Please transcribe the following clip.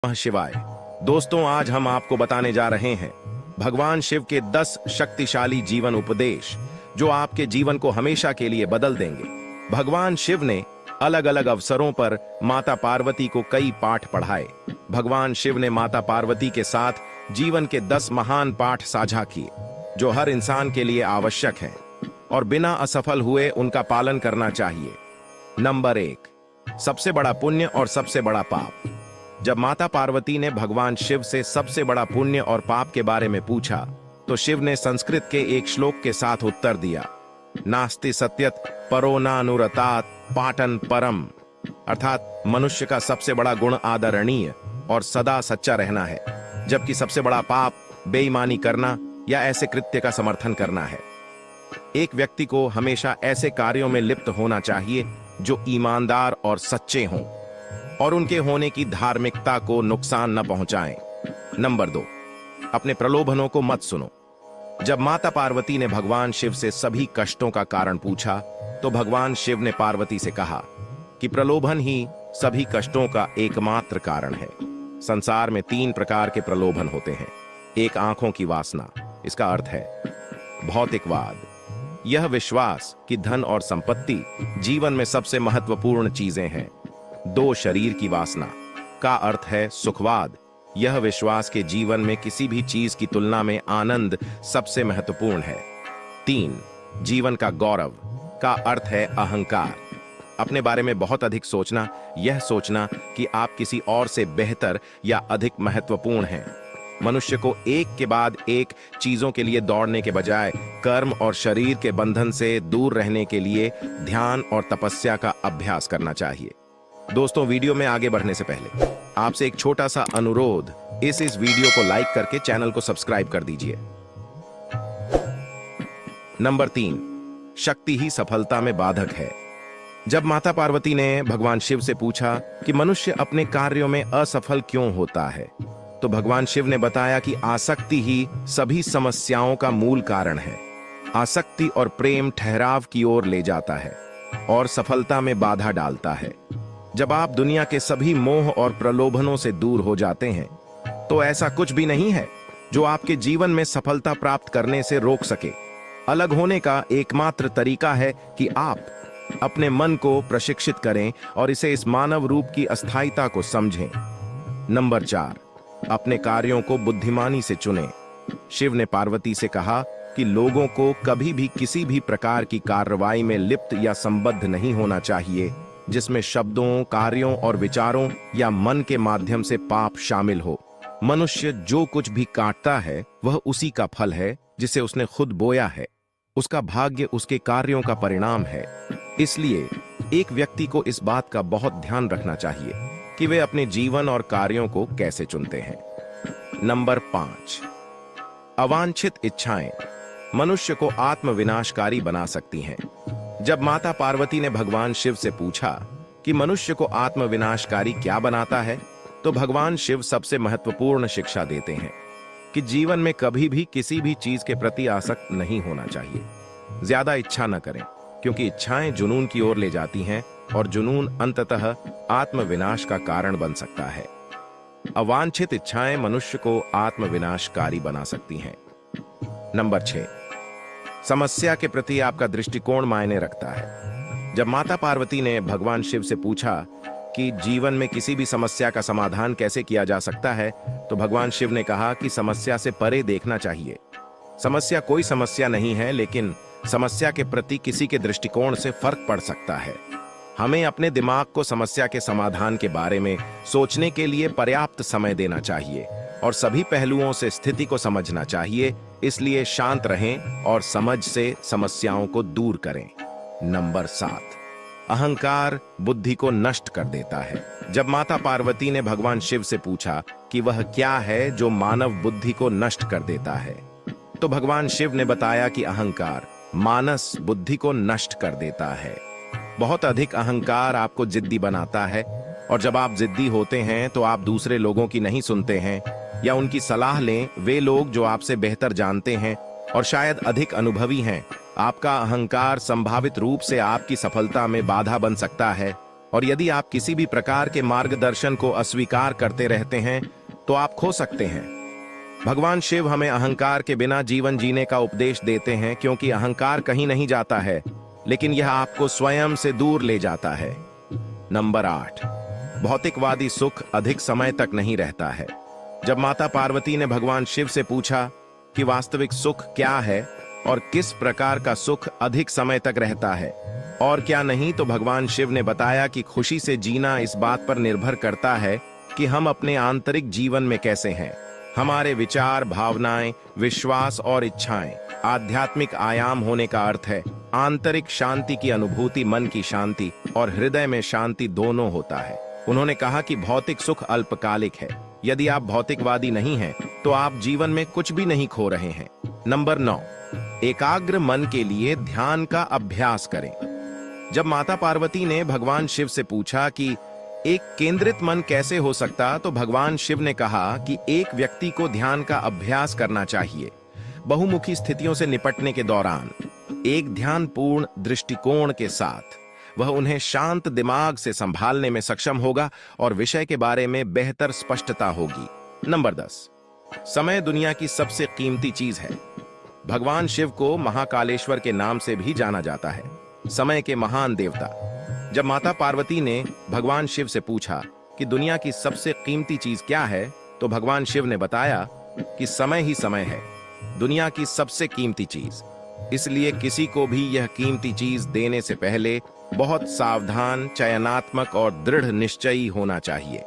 नमः शिवाय। दोस्तों, आज हम आपको बताने जा रहे हैं भगवान शिव के 10 शक्तिशाली जीवन उपदेश जो आपके जीवन को हमेशा के लिए बदल देंगे। भगवान शिव ने अलग अलग अवसरों पर माता पार्वती को कई पाठ पढ़ाए। भगवान शिव ने माता पार्वती के साथ जीवन के 10 महान पाठ साझा किए जो हर इंसान के लिए आवश्यक हैं और बिना असफल हुए उनका पालन करना चाहिए। नंबर 1, सबसे बड़ा पुण्य और सबसे बड़ा पाप। जब माता पार्वती ने भगवान शिव से सबसे बड़ा पुण्य और पाप के बारे में पूछा तो शिव ने संस्कृत के एक श्लोक के साथ उत्तर दिया, नास्ति सत्यत परो नानुरतात पाटन परम, अर्थात मनुष्य का सबसे बड़ा गुण आदरणीय और सदा सच्चा रहना है, जबकि सबसे बड़ा पाप बेईमानी करना या ऐसे कृत्य का समर्थन करना है। एक व्यक्ति को हमेशा ऐसे कार्यों में लिप्त होना चाहिए जो ईमानदार और सच्चे हों और उनके होने की धार्मिकता को नुकसान न पहुंचाएं। नंबर 2, अपने प्रलोभनों को मत सुनो। जब माता पार्वती ने भगवान शिव से सभी कष्टों का कारण पूछा तो भगवान शिव ने पार्वती से कहा कि प्रलोभन ही सभी कष्टों का एकमात्र कारण है। संसार में 3 प्रकार के प्रलोभन होते हैं। एक, आंखों की वासना, इसका अर्थ है भौतिकवाद। यह विश्वास कि धन और संपत्ति जीवन में सबसे महत्वपूर्ण चीजें हैं। 2, शरीर की वासना, का अर्थ है सुखवाद। यह विश्वास के जीवन में किसी भी चीज की तुलना में आनंद सबसे महत्वपूर्ण है। 3, जीवन का गौरव, का अर्थ है अहंकार। अपने बारे में बहुत अधिक सोचना, यह सोचना कि आप किसी और से बेहतर या अधिक महत्वपूर्ण हैं। मनुष्य को एक के बाद एक चीजों के लिए दौड़ने के बजाय कर्म और शरीर के बंधन से दूर रहने के लिए ध्यान और तपस्या का अभ्यास करना चाहिए। दोस्तों, वीडियो में आगे बढ़ने से पहले आपसे एक छोटा सा अनुरोध, इस वीडियो को लाइक करके चैनल को सब्सक्राइब कर दीजिए। नंबर 3, शक्ति ही सफलता में बाधक है। जब माता पार्वती ने भगवान शिव से पूछा कि मनुष्य अपने कार्यों में असफल क्यों होता है, तो भगवान शिव ने बताया कि आसक्ति ही सभी समस्याओं का मूल कारण है। आसक्ति और प्रेम ठहराव की ओर ले जाता है और सफलता में बाधा डालता है। जब आप दुनिया के सभी मोह और प्रलोभनों से दूर हो जाते हैं तो ऐसा कुछ भी नहीं है जो आपके जीवन में सफलता प्राप्त करने से रोक सके। अलग होने का एकमात्र तरीका है कि आप अपने मन को प्रशिक्षित करें और इसे इस मानव रूप की अस्थायीता को समझें। नंबर 4, अपने कार्यों को बुद्धिमानी से चुनें। शिव ने पार्वती से कहा कि लोगों को कभी भी किसी भी प्रकार की कार्रवाई में लिप्त या संबद्ध नहीं होना चाहिए जिसमें शब्दों, कार्यों और विचारों या मन के माध्यम से पाप शामिल हो। मनुष्य जो कुछ भी काटता है वह उसी का फल है जिसे उसने खुद बोया है। उसका भाग्य उसके कार्यों का परिणाम है। इसलिए एक व्यक्ति को इस बात का बहुत ध्यान रखना चाहिए कि वे अपने जीवन और कार्यों को कैसे चुनते हैं। नंबर 5, अवांछित इच्छाएं मनुष्य को आत्मविनाशकारी बना सकती हैं। जब माता पार्वती ने भगवान शिव से पूछा कि मनुष्य को आत्मविनाशकारी क्या बनाता है, तो भगवान शिव सबसे महत्वपूर्ण शिक्षा देते हैं कि जीवन में कभी भी किसी भी चीज के प्रति आसक्त नहीं होना चाहिए। ज्यादा इच्छा न करें, क्योंकि इच्छाएं जुनून की ओर ले जाती हैं और जुनून अंततः आत्मविनाश का कारण बन सकता है। अवांछित इच्छाएं मनुष्य को आत्मविनाशकारी बना सकती हैं। नंबर 6, समस्या के प्रति आपका दृष्टिकोण मायने रखता है। जब माता पार्वती ने भगवान शिव से पूछा कि जीवन में किसी भी समस्या का समाधान कैसे किया जा सकता है, तो भगवान शिव ने कहा कि समस्या से परे देखना चाहिए। समस्या कोई समस्या नहीं है, लेकिन समस्या के प्रति किसी के दृष्टिकोण से फर्क पड़ सकता है। हमें अपने दिमाग को समस्या के समाधान के बारे में सोचने के लिए पर्याप्त समय देना चाहिए और सभी पहलुओं से स्थिति को समझना चाहिए। इसलिए शांत रहें और समझ से समस्याओं को दूर करें। नंबर 7, अहंकार बुद्धि को नष्ट कर देता है। जब माता पार्वती ने भगवान शिव से पूछा कि वह क्या है जो मानव बुद्धि को नष्ट कर देता है, तो भगवान शिव ने बताया कि अहंकार मानस बुद्धि को नष्ट कर देता है। बहुत अधिक अहंकार आपको जिद्दी बनाता है और जब आप जिद्दी होते हैं तो आप दूसरे लोगों की नहीं सुनते हैं या उनकी सलाह लें वे लोग जो आपसे बेहतर जानते हैं और शायद अधिक अनुभवी हैं। आपका अहंकार संभावित रूप से आपकी सफलता में बाधा बन सकता है। और यदि आप किसी भी प्रकार के मार्गदर्शन को अस्वीकार करते रहते हैं तो आप खो सकते हैं। भगवान शिव हमें अहंकार के बिना जीवन जीने का उपदेश देते हैं, क्योंकि अहंकार कहीं नहीं जाता है, लेकिन यह आपको स्वयं से दूर ले जाता है। नंबर 8, भौतिकवादी सुख अधिक समय तक नहीं रहता है। जब माता पार्वती ने भगवान शिव से पूछा कि वास्तविक सुख क्या है और किस प्रकार का सुख अधिक समय तक रहता है और क्या नहीं, तो भगवान शिव ने बताया कि खुशी से जीना इस बात पर निर्भर करता है कि हम अपने आंतरिक जीवन में कैसे हैं। हमारे विचार, भावनाएं, विश्वास और इच्छाएं। आध्यात्मिक आयाम होने का अर्थ है आंतरिक शांति की अनुभूति, मन की शांति और हृदय में शांति दोनों होता है। उन्होंने कहा कि भौतिक सुख अल्पकालिक है। यदि आप भौतिकवादी नहीं हैं, तो आप जीवन में कुछ भी नहीं खो रहे हैं। नंबर 9, एकाग्र मन के लिए ध्यान का अभ्यास करें। जब माता पार्वती ने भगवान शिव से पूछा कि एक केंद्रित मन कैसे हो सकता, तो भगवान शिव ने कहा कि एक व्यक्ति को ध्यान का अभ्यास करना चाहिए। बहुमुखी स्थितियों से निपटने के दौरान एक ध्यानपूर्ण दृष्टिकोण के साथ वह उन्हें शांत दिमाग से संभालने में सक्षम होगा और विषय के बारे में बेहतर स्पष्टता होगी। नंबर 10, समय दुनिया की सबसे कीमती चीज है। भगवान शिव को महाकालेश्वर के नाम से भी जाना जाता है, समय के महान देवता। जब माता पार्वती ने भगवान शिव से पूछा कि दुनिया की सबसे कीमती चीज क्या है, तो भगवान शिव ने बताया कि समय ही समय है, दुनिया की सबसे कीमती चीज। इसलिए किसी को भी यह कीमती चीज देने से पहले बहुत सावधान, चयनात्मक और दृढ़ निश्चयी होना चाहिए।